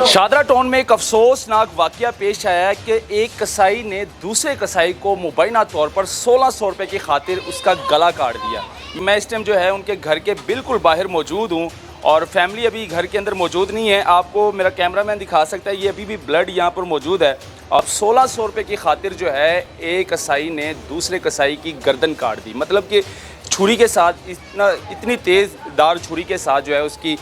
Shahdara town में एक अफसोसनाक वाकया पेश आया है कि एक कसाई ने दूसरे कसाई को मुबैना तौर पर 1600 रुपये की खातिर उसका गला काट दिया। मैं इस टाइम जो है उनके घर के बिल्कुल बाहर मौजूद हूँ और फैमिली अभी घर के अंदर मौजूद नहीं है। आपको मेरा कैमरामैन दिखा सकता है, ये अभी भी ब्लड यहाँ पर मौजूद है। अब 1600 रुपये की खातिर जो है एक कसाई ने दूसरे कसाई की गर्दन काट दी। मतलब कि छुरी के साथ इतनी तेज़ दार छुरी के साथ जो है उसकी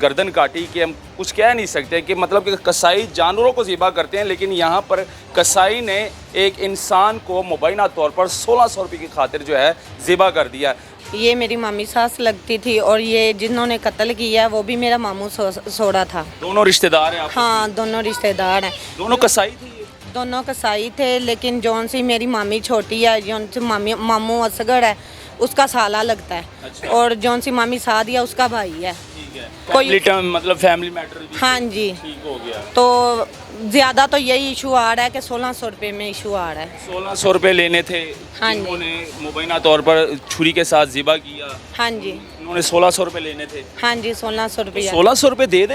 गर्दन काटी कि हम कुछ कह नहीं सकते कि मतलब कि कसाई जानवरों को ज़िबा करते हैं, लेकिन यहाँ पर कसाई ने एक इंसान को मुबैना तौर पर 1600 रुपये की खातिर जो है ज़िबा कर दिया। ये मेरी मामी सास लगती थी और ये जिन्होंने कत्ल किया वो भी मेरा मामू सोड़ा था। दोनों रिश्तेदार हैं? हाँ, दोनों रिश्तेदार हैं। दोनों कसाई थे? दोनों कसाई थे, लेकिन जौन सी मेरी मामी छोटी है, जौन सी मामू असगर है उसका साला लगता है। अच्छा। और जौन सी मामी सादिया उसका भाई है। ठीक है। कोई मतलब फैमिली मैटर भी हाँ जी ठीक हो गया। तो ज़्यादा तो यही इशू आ रहा है कि 1600 रुपये में इशू आ रहा है। 1600 रुपये लेने थे। हाँ जी। उन्होंने मुबैना तौर पर छुरी के साथ ज़िबा किया। हाँ जी। उन्होंने 1600 रुपये लेने थे। हाँ जी, 1600 रुपये। 1600 रुपये दे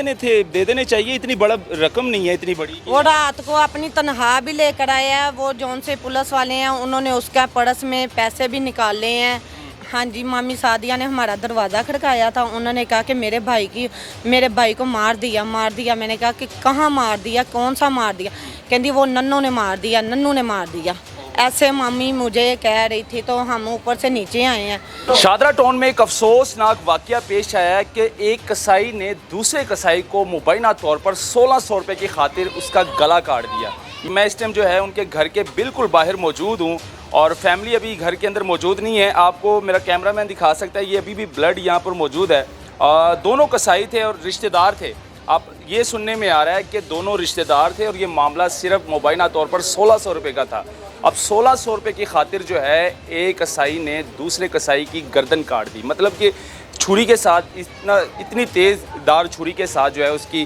देने चाहिए, इतनी बड़ा रकम नहीं है, इतनी बड़ी। वो रात को अपनी तनख्वाह भी लेकर आया है। वो जौन से पुलिस वाले हैं उन्होंने उसका पर्स में पैसे भी निकाले हैं। हाँ जी, मामी सादिया ने हमारा दरवाज़ा खड़काया था। उन्होंने कहा कि मेरे भाई को मार दिया। मैंने कहा कि कहाँ मार दिया, कौन सा मार दिया? कहती वो नन्नू ने मार दिया। ऐसे मामी मुझे कह रही थी, तो हम ऊपर से नीचे आए हैं। शादरा टाउन में एक अफसोसनाक वाकया पेश आया है कि एक कसाई ने दूसरे कसाई को मुबैना तौर पर 1600 रुपये की खातिर उसका गला काट दिया। मैं इस टाइम जो है उनके घर के बिल्कुल बाहर मौजूद हूँ और फैमिली अभी घर के अंदर मौजूद नहीं है। आपको मेरा कैमरामैन दिखा सकता है, ये अभी भी ब्लड यहाँ पर मौजूद है। दोनों कसाई थे और रिश्तेदार थे। अब ये सुनने में आ रहा है कि दोनों रिश्तेदार थे और ये मामला सिर्फ मुबैना तौर पर 1600 रुपये का था। अब 1600 रुपये की खातिर जो है एक कसाई ने दूसरे कसाई की गर्दन काट दी। मतलब कि छुरी के साथ इतनी तेज़ दार छुरी के साथ जो है उसकी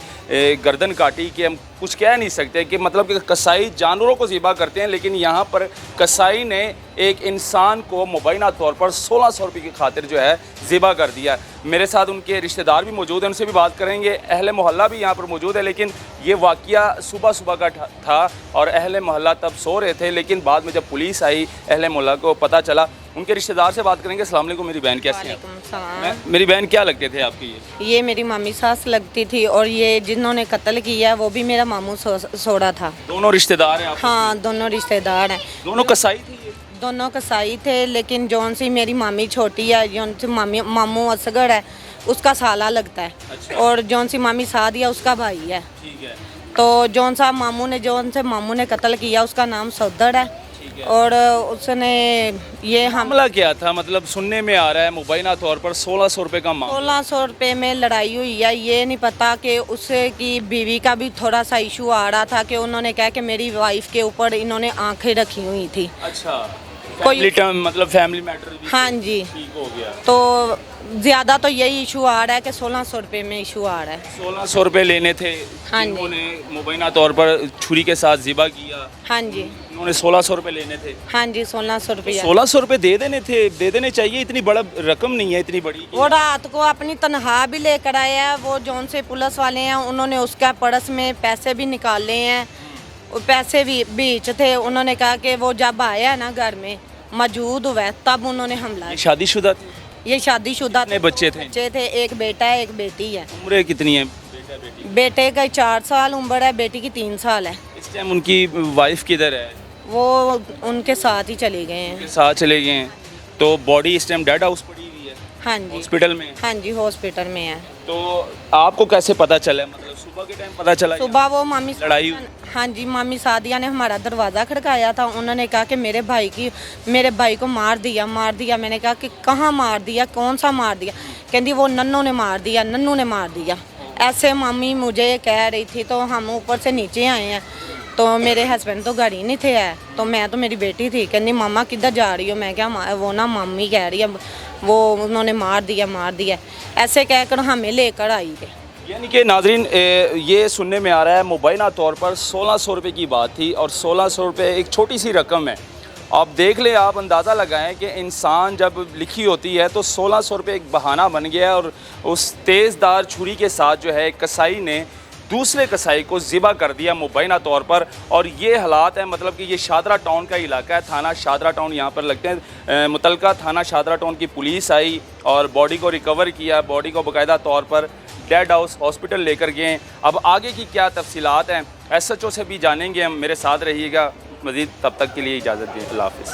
गर्दन काटी कि हम कुछ कह नहीं सकते कि मतलब कि कसाई जानवरों को ज़िबा करते हैं, लेकिन यहाँ पर कसाई ने एक इंसान को मुबैना तौर पर 1600 रुपये की खातिर जो है ज़िबा कर दिया। मेरे साथ उनके रिश्तेदार भी मौजूद हैं, उनसे भी बात करेंगे। अहले मोहल्ला भी यहाँ पर मौजूद है, लेकिन ये वाक़या सुबह का था और अहले मोहल्ला तब सो रहे थे, लेकिन बाद में जब पुलिस आई अहले मोहल्ला को पता चला। उनके रिश्तेदार से बात करेंगे। अस्सलाम वालेकुम, मेरी बहन कैसी है? मेरी बहन क्या लगते थे आपकी? ये मेरी मामी सास लगती थी और ये जिन्होंने कत्ल किया वो भी मेरा मामू सोड़ा था। दोनों रिश्तेदार हैं? हाँ, दोनों रिश्तेदार हैं। दोनों कसाई थे? दोनों कसाई थे, लेकिन जौन सी मेरी मामी छोटी है, जौन सी मामू असगर है उसका साला लगता है। अच्छा। और जौन सी मामी सादिया उसका भाई है। ठीक है। तो जौन से मामू ने कत्ल किया उसका नाम सौदड़ है। और उसने ये हमला किया था, मतलब सुनने में आ रहा है मुबैना तौर पर 1600 रुपये का मामला। 1600 रुपये में लड़ाई हुई है। ये नहीं पता कि उससे की बीवी का भी थोड़ा सा इशू आ रहा था कि उन्होंने कहा कि मेरी वाइफ के ऊपर इन्होंने आंखें रखी हुई थी। अच्छा, कोई मतलब फैमिली मैटर भी हाँ जी ठीक हो गया। तो ज़्यादा तो यही इशू आ रहा है कि 1600 रुपये में इशू आ रहा है। 1600 रुपये लेने थे। हाँ जी। उन्होंने मुबैना तौर पर छुरी के साथ ज़िबा किया। हाँ जी। उन्होंने 1600 रुपये लेने थे। हाँ जी, 1600 रुपये। 1600 रुपये दे देने चाहिए, इतनी बड़ा रकम नहीं है, इतनी बड़ी। वो रात को अपनी तनख्वाह भी लेकर आया है। वो जौन से पुलिस वाले हैं उन्होंने उसका पर्स में पैसे भी निकाले हैं। वो पैसे भी बीच थे। उन्होंने कहा कि वो जब आया ना घर में मौजूद हुआ तब उन्होंने हमला। शादीशुदा थे? ये शादीशुदा बच्चे थे? एक बेटा है, एक बेटी है। उम्र कितनी है बेटे का 4 साल उम्र है, बेटी की 3 साल है। इस टाइम उनकी वाइफ किधर है? वो उनके साथ ही चले गए हैं। तो बॉडी इस टाइम डेड हाउस पड़ी हुई है? हाँ जी, हॉस्पिटल में? हाँ जी, हॉस्पिटल में है। तो आपको कैसे पता चला? मतलब सुबह के टाइम पता चला? सुबह वो मामी लड़ाई? हाँ जी, मामी सादिया ने हमारा दरवाज़ा खड़काया था। उन्होंने कहा कि मेरे भाई को मार दिया। मैंने कहा कि कहाँ मार दिया, कौन सा मार दिया? कहती वो नन्नू ने मार दिया। ऐसे मामी मुझे कह रही थी, तो हम ऊपर से नीचे आए हैं। तो मेरे हस्बैंड तो गाड़ी नहीं थे है, तो मैं तो मेरी बेटी थी। कहती मामा किधर जा रही हो? मैं क्या वो ना मामी कह रही है वो उन्होंने मार दिया। ऐसे कहकर हमें लेकर आई है। यानी कि नाजरीन, ये सुनने में आ रहा है मुबैना तौर पर 1600 रुपये की बात थी और 1600 रुपये एक छोटी सी रकम है। आप देख ले, आप अंदाज़ा लगाएं कि इंसान जब लिखी होती है तो 1600 रुपये एक बहाना बन गया और उस तेज़दार छुरी के साथ जो है कसाई ने दूसरे कसाई को ज़िबा कर दिया मुबैना तौर पर। और ये हालात है, मतलब कि ये शादरा टाउन का इलाका है, थाना शादरा टाउन यहाँ पर लगते हैं। मुतलका थाना शादरा टाउन की पुलिस आई और बॉडी को रिकवर किया, बॉडी को बाकायदा तौर पर डेड हाउस हॉस्पिटल लेकर गए। अब आगे की क्या तफसीलात हैं SHO से भी जानेंगे हम, मेरे साथ रहिएगा मज़ीद। तब तक के लिए इजाज़त दें, अल्लाह हाफ़िज़।